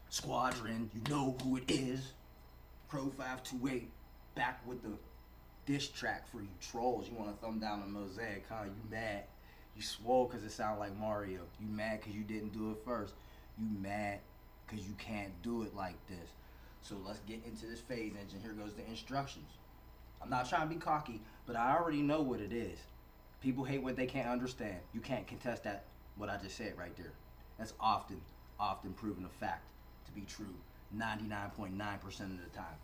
Squadron, you know who it is. Crow 528 back with the diss track for you trolls. You want to thumb down the Mosaic, huh? You mad? You swole because it sound like Mario. You mad because you didn't do it first. You mad because you can't do it like this. So let's get into this phase engine. Here goes the instructions. I'm not trying to be cocky, but I already know what it is. People hate what they can't understand. You can't contest that, what I just said right there. That's often proven a fact to be true 99.9% of the time.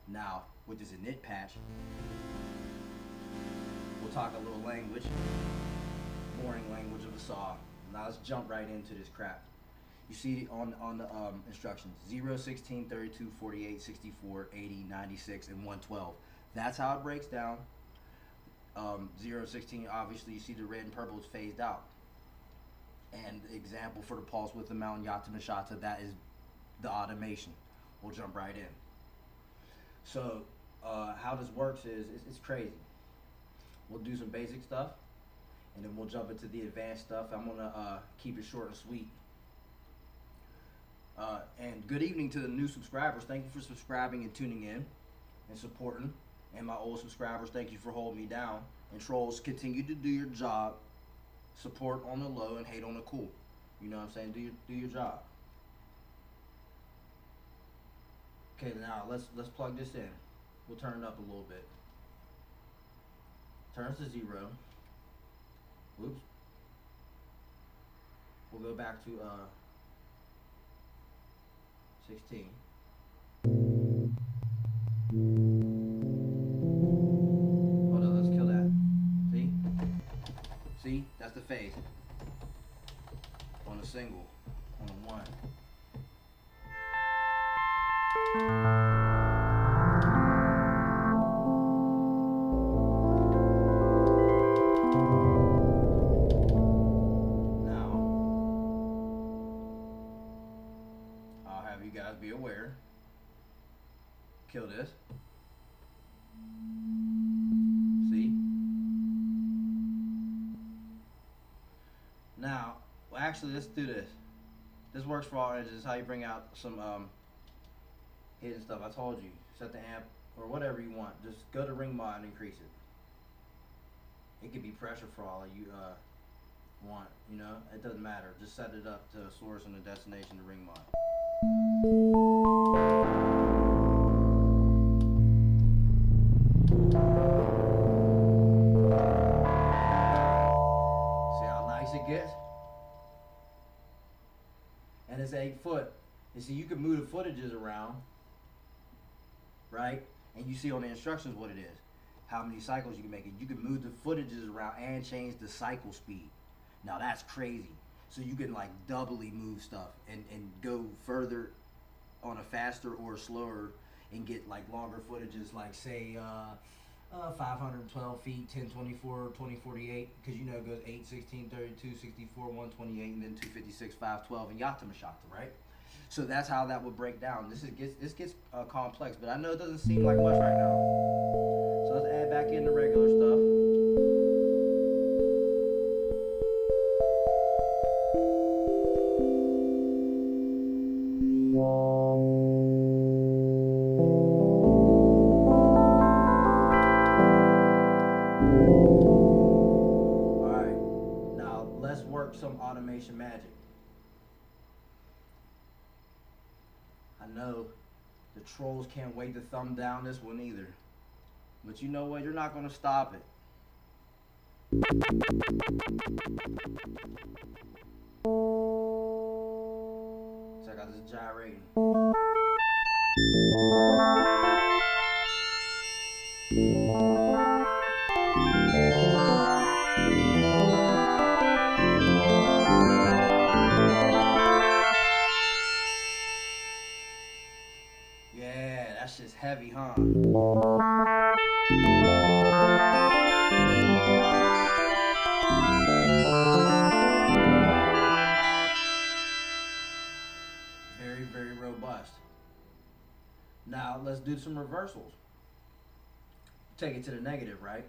Now, with this init patch, we'll talk a little language, boring language of a saw. Now let's jump right into this crap. You see on the instructions, 0, 16, 32, 48, 64, 80, 96, and 112. That's how it breaks down. 0, 16, obviously you see the red and purple is phased out. And the example for the pulse width amount, yata mashata, that is the automation. We'll jump right in. So how this works is it's crazy. We'll do some basic stuff, and then we'll jump into the advanced stuff. I'm gonna keep it short and sweet. And good evening to the new subscribers. Thank you for subscribing and tuning in and supporting. And my old subscribers, thank you for holding me down. And trolls, continue to do your job. Support on the low and hate on the cool. You know what I'm saying? Do your job. Okay, now let's plug this in. We'll turn it up a little bit. Turns to 0. Whoops. We'll go back to 16. Hold on, let's kill that. See? See? That's the phase. On a single. On a 1. Be aware. Kill this. See? Now, well, actually, let's do this. This works for all engines. How you bring out some hidden stuff. I told you. Set the amp or whatever you want. Just go to ring mod and increase it. It could be pressure for all you want. You know, it doesn't matter. Just set it up to a source and a destination to ring mod. See how nice it gets? And it's 8 foot. You see, you can move the footages around, right? And you see on the instructions what it is, how many cycles you can make it. You can move the footages around and change the cycle speed. Now that's crazy. So you can like doubly move stuff and go further on a faster or slower and get like longer footages, like say 512 feet, 1024, 2048, because you know it goes 8, 16, 32, 64, 128, and then 256, 512, and yata mashata, right? So that's how that would break down. This gets complex, but I know it doesn't seem like much right now. So let's add back in the regular stuff. Some automation magic. I know the trolls can't wait to thumb down this one either, but you know what, you're not going to stop it. Check out this gyrating. That's just heavy, huh? Very, very robust. Now, let's do some reversals. Take it to the negative, right?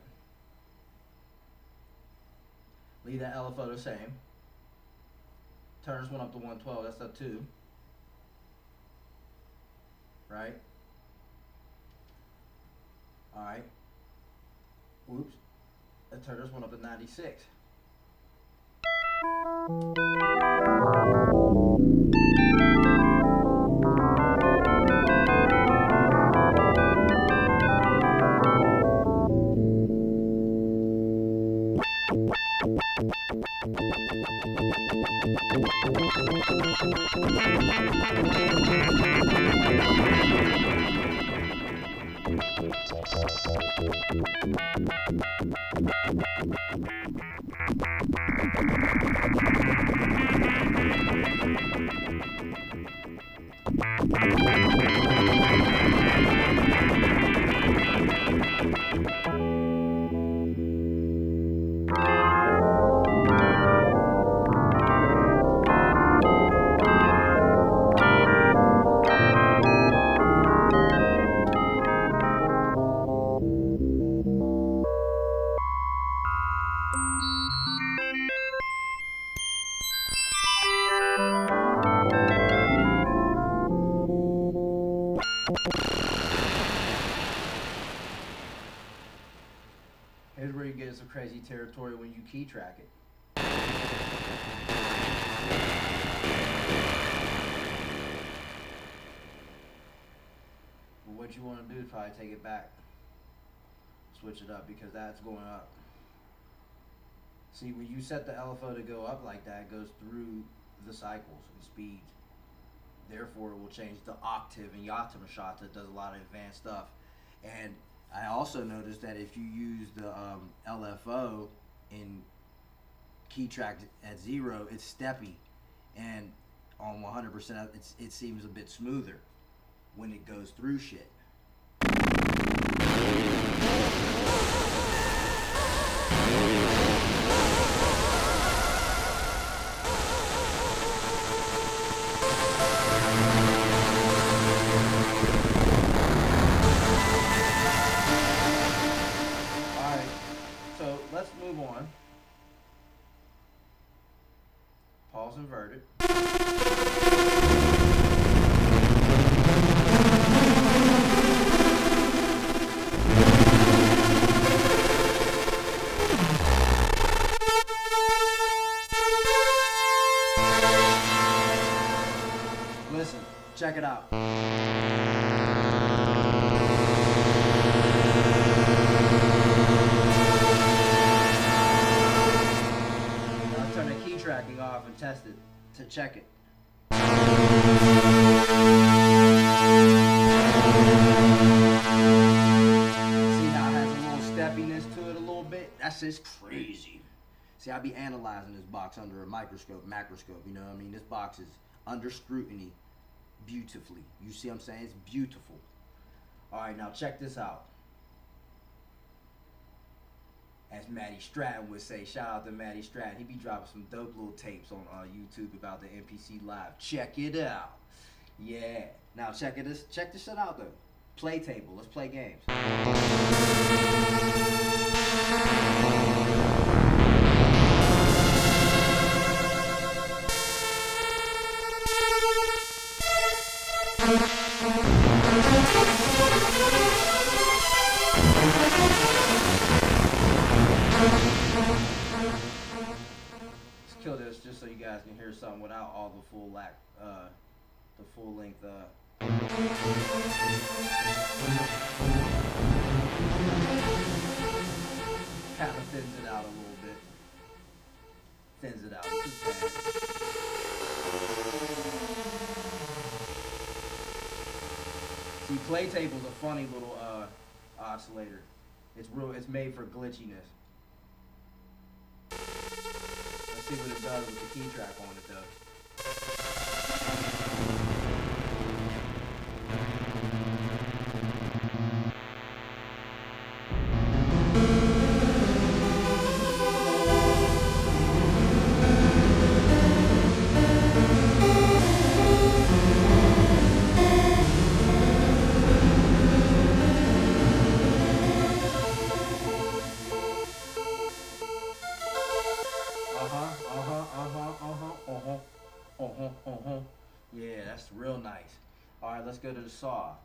Leave that LFO the same. Turns 1 up to 112, that's up 2. right? All right. Whoops. Let's turn this one up to 96. Here's where you get some crazy territory when you key track it. But what you want to do is probably take it back. Switch it up because that's going up. See, when you set the LFO to go up like that, it goes through the cycles and speeds. Therefore, it will change the octave, and Yatamashata does a lot of advanced stuff. And I also noticed that if you use the LFO in key track at 0, it's steppy, and on 100%, it seems a bit smoother when it goes through shit. Let's move on. Pause inverted. Listen, check it out. Tracking off and test it to check it. See how it has a little steppiness to it a little bit? That's just crazy. See, I be analyzing this box under a microscope, macroscope, you know what I mean? This box is under scrutiny beautifully. You see what I'm saying? It's beautiful. Alright, now check this out. As Matty Stratton would say, shout out to Matty Stratton. He be dropping some dope little tapes on YouTube about the NPC Live. Check it out. Yeah. Now check this shit out though. Play table. Let's play games. Let's kill this just so you guys can hear something without all the full length. Kind of thins it out a little bit. Thins it out. See, play table's a funny little oscillator. It's made for glitchiness. Let's see what it does with the key track on it though. Yeah, that's real nice. All right, let's go to the saw.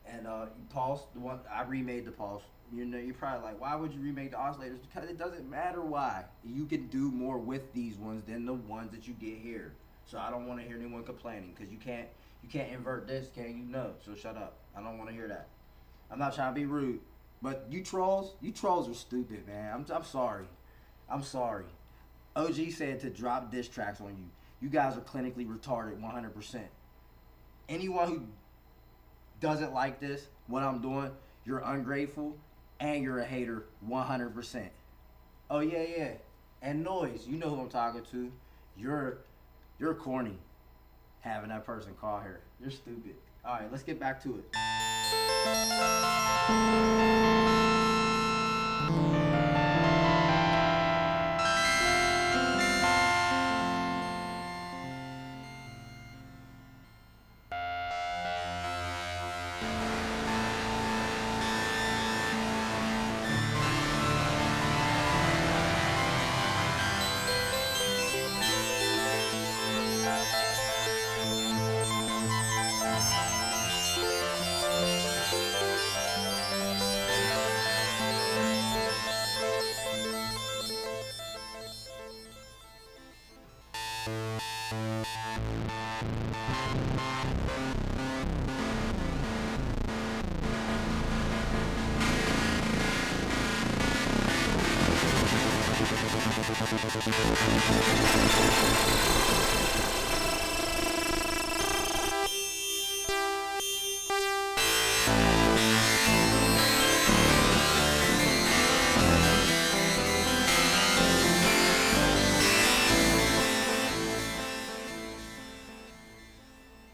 And pulse, the one I remade the pulse. You know, you're probably like, why would you remake the oscillators? Because it doesn't matter why. You can do more with these ones than the ones that you get here. So I don't want to hear anyone complaining, because you can't invert this, can you? No. So shut up. I don't want to hear that. I'm not trying to be rude, but you trolls are stupid, man. I'm sorry. I'm sorry. OG said to drop diss tracks on you. You guys are clinically retarded 100%. Anyone who doesn't like this, what I'm doing, you're ungrateful and you're a hater 100%. Oh yeah. And Noise, you know who I'm talking to. You're corny having that person call her. You're stupid. All right, let's get back to it.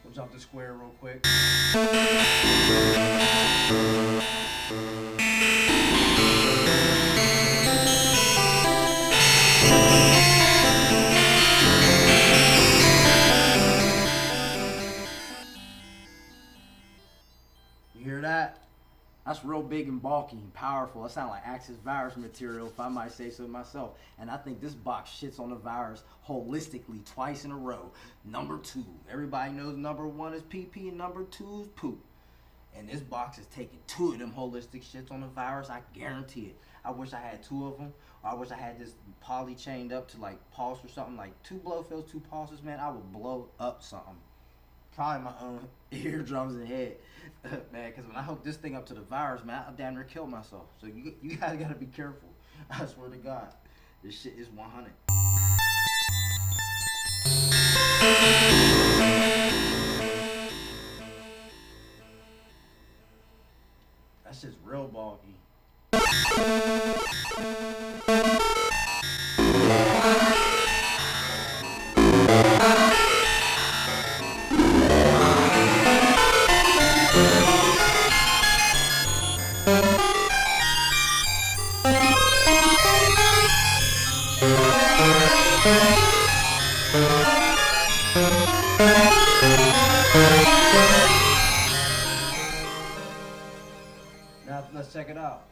We'll jump the square real quick. You hear that? That's real big and bulky and powerful. That sounds like Axis virus material, if I might say so myself. And I think this box shits on the virus holistically twice in a row. Number 2. Everybody knows number 1 is PP and number 2 is poop. And this box is taking 2 of them holistic shits on the virus. I guarantee it. I wish I had 2 of them. Or I wish I had this poly chained up to like pulse or something. Like 2 Blofelds, 2 pulses, man. I would blow up something. Probably my own eardrums and head, man. Because when I hooked this thing up to the virus, man, I damn near killed myself. So you guys gotta be careful. I swear to God, this shit is 100. That shit's real bulky. Now let's check it out.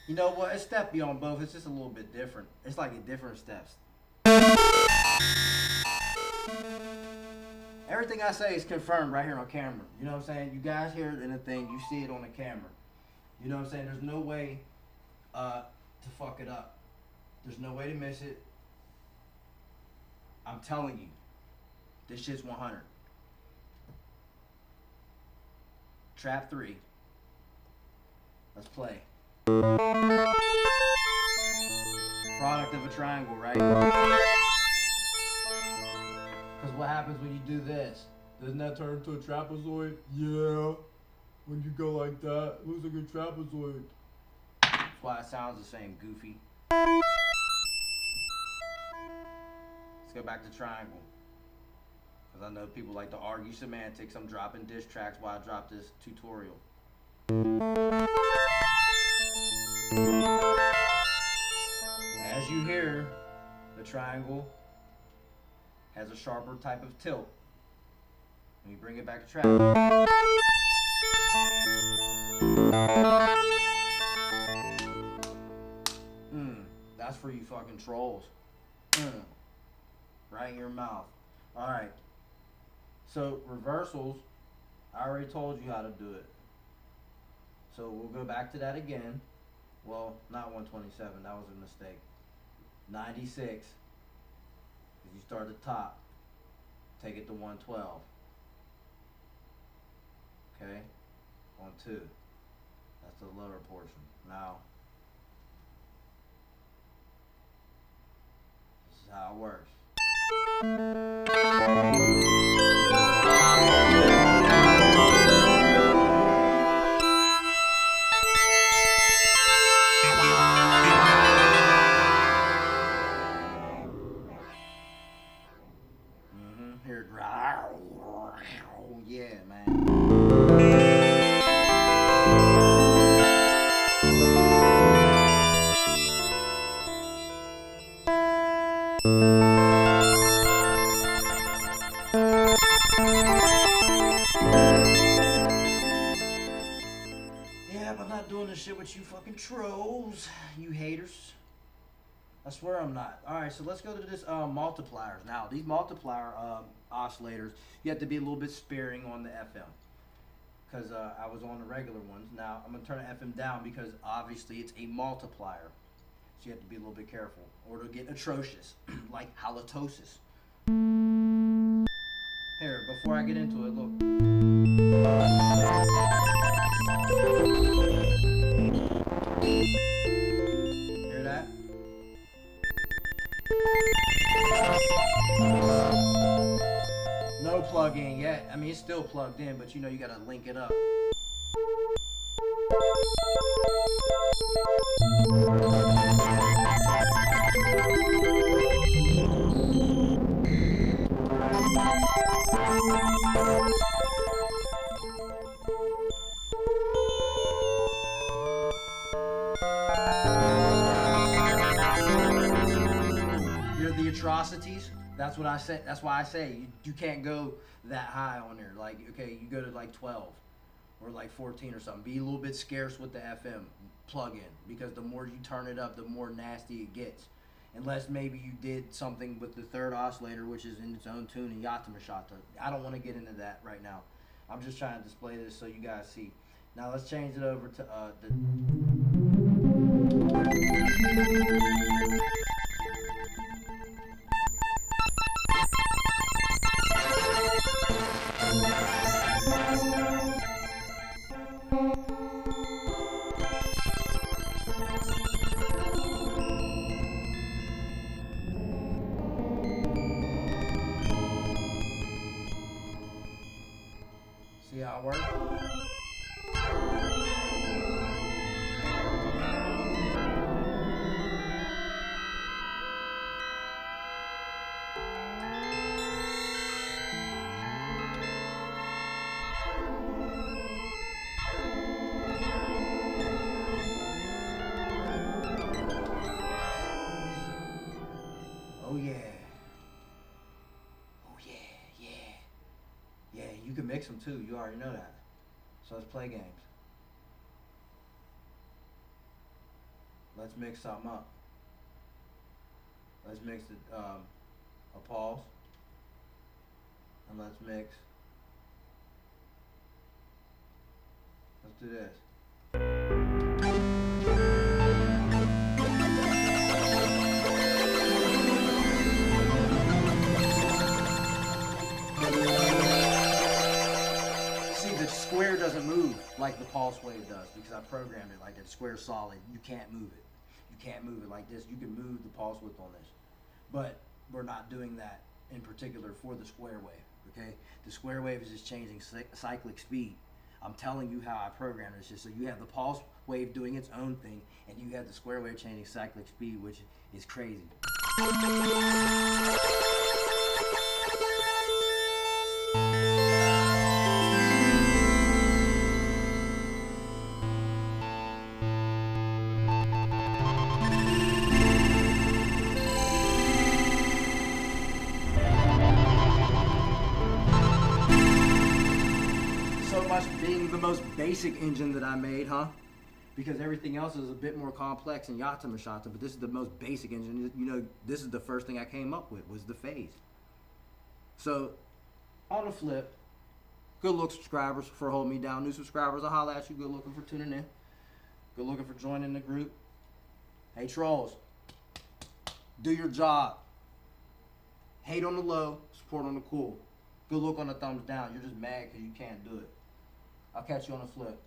You know what? It's steppy on both. It's just a little bit different. It's like a different steps. Everything I say is confirmed right here on camera. You know what I'm saying? You guys hear it in the thing. You see it on the camera. You know what I'm saying? There's no way to fuck it up. There's no way to miss it. I'm telling you. This shit's 100. Trap 3. Let's play. Product of a triangle, right? Because what happens when you do this? Doesn't that turn into a trapezoid? Yeah. When you go like that, it looks like a trapezoid. That's why it sounds the same, goofy. Let's go back to triangle. Because I know people like to argue semantics. I'm dropping diss tracks while I drop this tutorial. As you hear, the triangle has a sharper type of tilt. Let me bring it back to track. That's for you fucking trolls. Right in your mouth. Alright. So reversals, I already told you how to do it. So we'll go back to that again. Well, not 127, that was a mistake. 96. Because you start at the top. Take it to 112. Okay? On 2. That's the lower portion. Now, this is how it works. Here it growls. Yeah, man. Yeah, but I'm not doing this shit with you fucking trolls, you haters. I swear I'm not. Alright, so let's go to this multipliers. Now, these multiplier oscillators, you have to be a little bit sparing on the FM. Because I was on the regular ones. Now, I'm going to turn the FM down because obviously it's a multiplier. So you have to be a little bit careful. Or it'll get atrocious, like halitosis. Here, before I get into it, look. Hear that? No plug in yet. I mean, it's still plugged in, but you know you gotta link it up. Hear the atrocities? That's what I say. That's why I say you can't go that high on there. Like, okay, you go to like 12 or like 14 or something. Be a little bit scarce with the FM plug-in, because the more you turn it up, the more nasty it gets. Unless maybe you did something with the third oscillator, which is in its own tune, and Yatamashata. I don't want to get into that right now. I'm just trying to display this so you guys see. Now let's change it over to the... See how it works? Oh yeah. Oh yeah, yeah. Yeah, you can mix them too. You already know that. So let's play games. Let's mix something up. Let's mix it, a pause. And let's mix. Let's do this. Square doesn't move like the pulse wave does, because I programmed it like that. Square solid. You can't move it. You can't move it like this. You can move the pulse width on this, but we're not doing that in particular for the square wave. Okay, the square wave is just changing cyclic speed. I'm telling you how I programmed this, just so you have the pulse wave doing its own thing, and you have the square wave changing cyclic speed, which is crazy. Being the most basic engine that I made, huh? because everything else is a bit more complex in Yata Mashata, but this is the most basic engine. You know, this is the first thing I came up with was the phase. So, on the flip, good look subscribers for holding me down. New subscribers, I'll holler at you. Good looking for tuning in. Good looking for joining the group. Hey trolls, do your job. Hate on the low, support on the cool. Good look on the thumbs down. You're just mad because you can't do it. I'll catch you on the flip.